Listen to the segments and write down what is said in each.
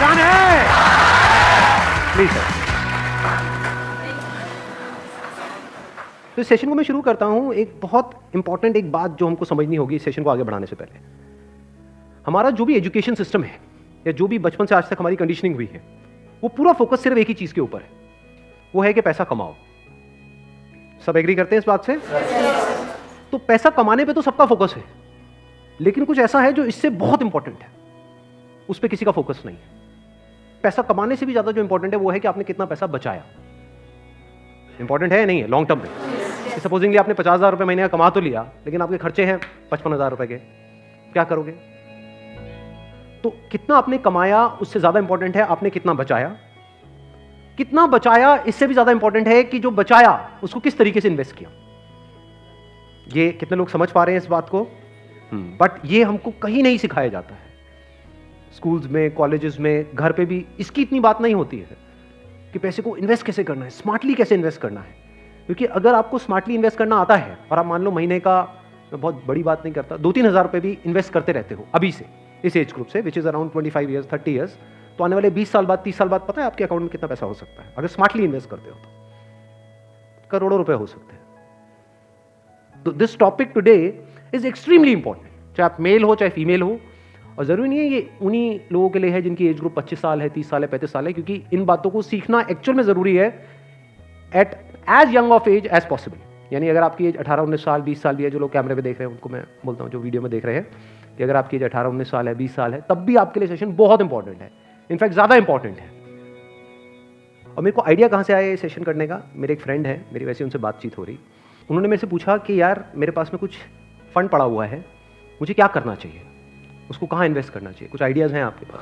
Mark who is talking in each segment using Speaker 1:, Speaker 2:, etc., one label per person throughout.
Speaker 1: पहचान है? Please sir. तो इस सेशन को मैं शुरू करता हूं। एक बहुत इंपॉर्टेंट एक बात जो हमको समझनी होगी इस सेशन को आगे बढ़ाने से पहले। हमारा जो भी एजुकेशन सिस्टम है या जो भी बचपन से आज तक हमारी कंडीशनिंग हुई है, वो पूरा फोकस सिर्फ एक ही चीज के ऊपर है, वो है कि पैसा कमाओ। सब एग्री करते हैं इस बात से? तो पैसा कमाने पे तो सबका फोकस है, लेकिन कुछ ऐसा है जो इससे बहुत इंपॉर्टेंट है, उस पर किसी का फोकस नहीं है। पैसा कमाने से भी ज्यादा जो इंपॉर्टेंट है वो है कि आपने कितना पैसा बचाया। इंपॉर्टेंट है या नहीं है लॉन्ग टर्म में? सपोजिंगली आपने 50,000 रुपए महीने का कमा तो लिया, लेकिन आपके खर्चे हैं 55,000 रुपए के, क्या करोगे? तो कितना आपने कमाया उससे ज्यादा इंपॉर्टेंट है आपने कितना बचाया। कितना बचाया इससे भी ज्यादा इंपॉर्टेंट है कि जो बचाया उसको किस तरीके से इन्वेस्ट किया। ये कितने लोग समझ पा रहे हैं इस बात को? बट ये हमको कहीं नहीं सिखाया जाता है। स्कूल्स में, कॉलेजेस में, घर पे भी इसकी इतनी बात नहीं होती है कि पैसे को इन्वेस्ट कैसे करना है, स्मार्टली कैसे इन्वेस्ट करना है। क्योंकि अगर आपको स्मार्टली इन्वेस्ट करना आता है और आप मान लो महीने का, मैं बहुत बड़ी बात नहीं करता, 2-3 हज़ार रुपए भी इन्वेस्ट करते रहते हो अभी से, इस एज ग्रुप से, which is around 25 years 30 years, तो आने वाले 20 साल बाद, 30 साल बाद पता है आपके अकाउंट में कितना पैसा हो सकता है अगर स्मार्टली इन्वेस्ट करते हो तो? करोड़ों रुपए हो सकते हैं। तो this topic today is extremely important, चाहे आप मेल हो चाहे फीमेल हो। और जरूरी नहीं है ये उन्हीं लोगों के लिए है जिनकी एज ग्रुप 25 साल है, 30 साल है, 35 साल है, क्योंकि इन बातों को सीखना एक्चुअल में जरूरी है at as young of age as possible. यानी अगर आपकी एज 18-19 साल, 20 साल भी है, जो लोग कैमरे पे देख रहे हैं उनको मैं बोलता हूँ, जो वीडियो में देख रहे हैं, कि अगर आपकी एज 18-19 साल है, 20 साल है, तब भी आपके लिए सेशन बहुत इंपॉर्टेंट है, इनफैक्ट ज्यादा इंपॉर्टेंट है। और मेरे को आइडिया कहाँ से आया ये सेशन करने का? मेरे एक फ्रेंड है, मेरी वैसे उनसे बातचीत हो रही, उन्होंने मेरे से पूछा कि यार मेरे पास में कुछ फंड पड़ा हुआ है, मुझे क्या करना चाहिए, उसको कहाँ इन्वेस्ट करना चाहिए, कुछ आइडियाज हैं आपके पास?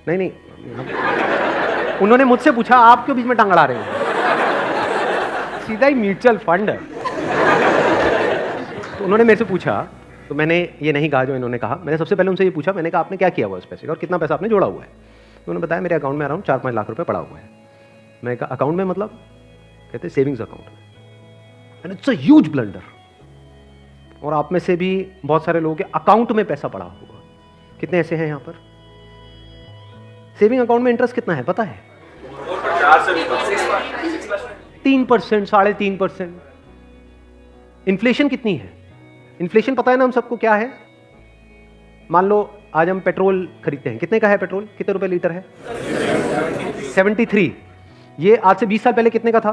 Speaker 1: नहीं, उन्होंने मुझसे पूछा, आप क्यों बीच में टांग अड़ा रहे हैं? सीधा ही म्यूचुअल फंड है। तो उन्होंने मेरे से पूछा, तो मैंने ये नहीं कहा जो इन्होंने कहा, मैंने सबसे पहले उनसे ये पूछा, मैंने कहा आपने क्या किया हुआ उस पैसे का और कितना पैसा आपने जोड़ा हुआ है? तो उन्होंने बताया मेरे अकाउंट में अराउंड 4-5 लाख रुपए पड़ा हुआ है। मैंने कहा अकाउंट में मतलब? कहते सेविंग्स अकाउंट में। And it's a huge blunder. और आप में से भी बहुत सारे लोगों के अकाउंट में पैसा पड़ा होगा। कितने ऐसे हैं यहाँ पर? सेविंग अकाउंट में इंटरेस्ट कितना है पता है? 3%, 3.5%। इन्फ्लेशन कितनी है? इन्फ्लेशन पता है ना हम सबको क्या है? मान लो आज हम पेट्रोल खरीदते हैं, कितने का है पेट्रोल? कितने रुपए लीटर है? 73। ये आज से 20 साल पहले कितने का था?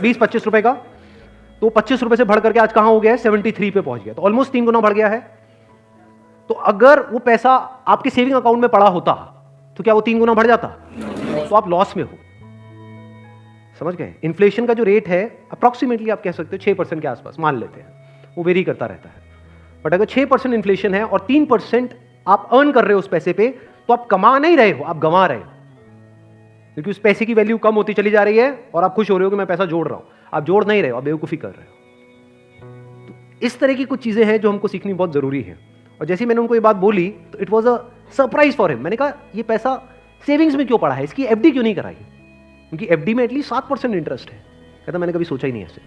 Speaker 1: 20-25 रुपए का। तो 25 रुपए से बढ़ करके आज कहां हो गया है? 73 पे पहुंच गया। तो ऑलमोस्ट 3 गुना बढ़ गया है। तो अगर वो पैसा आपके सेविंग अकाउंट में पड़ा होता तो क्या वो 3 गुना बढ़ जाता? तो आप लॉस में हो। समझ गए? इन्फ्लेशन का जो रेट है अप्रोक्सीमेटली आप कह सकते हो 6% के आसपास मान लेते हैं, वो वेरी करता रहता है। बट अगर 6% इन्फ्लेशन है और 3% आप अर्न कर रहे हो उस पैसे पे, तो आप कमा नहीं रहे हो, आप गंवा रहे हो, क्योंकि उस पैसे की वैल्यू कम होती चली जा रही है और आप खुश हो रहे हो कि मैं पैसा जोड़ रहा हूं। आप जोड़ नहीं रहे हो, आप बेवकूफी कर रहे हो। तो इस तरह की कुछ चीजें हैं जो हमको सीखनी बहुत जरूरी है। और जैसे मैंने उनको ये बात बोली तो it was a surprise for him. मैंने कहा ये पैसा सेविंग्स में क्यों पड़ा है, इसकी एफडी क्यों नहीं कराई? क्योंकि एफडी में एटलीस्ट 7% इंटरेस्ट है। कहता मैंने कभी सोचा ही नहीं ऐसे,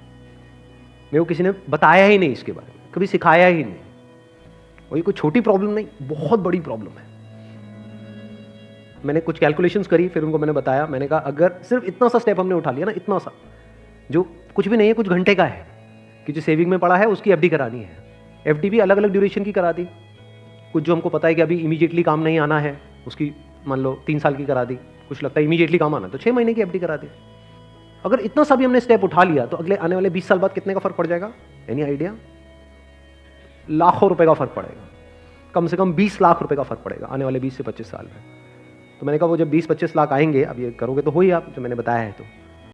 Speaker 1: मेरे को किसी ने बताया ही नहीं इसके बारे में, कभी सिखाया ही नहीं। और ये कोई छोटी प्रॉब्लम नहीं, बहुत बड़ी प्रॉब्लम है। मैंने कुछ कैलकुलेशंस करी, फिर उनको मैंने बताया, मैंने कहा अगर सिर्फ इतना सा स्टेप हमने उठा लिया ना, इतना सा जो कुछ भी नहीं है, कुछ घंटे का है, कि जो सेविंग में पड़ा है उसकी एफडी करानी है। एफडी भी अलग अलग ड्यूरेशन की करा दी। कुछ जो हमको पता है कि अभी इमीडिएटली काम नहीं आना है, उसकी मान लो 3 साल की करा दी। कुछ लगता है इमीडिएटली काम आना, तो 6 महीने की एफडी करा दी। अगर इतना सा भी हमने स्टेप उठा लिया तो अगले आने वाले 20 साल बाद कितने का फर्क पड़ जाएगा? Any idea? लाखों रुपए का फर्क पड़ेगा, कम से कम 20 लाख रुपए का फर्क पड़ेगा आने वाले 20 से 25 साल में। तो मैंने कहा वो जब 20-25 लाख आएंगे, अब ये करोगे तो हो ही आप, जो मैंने बताया है तो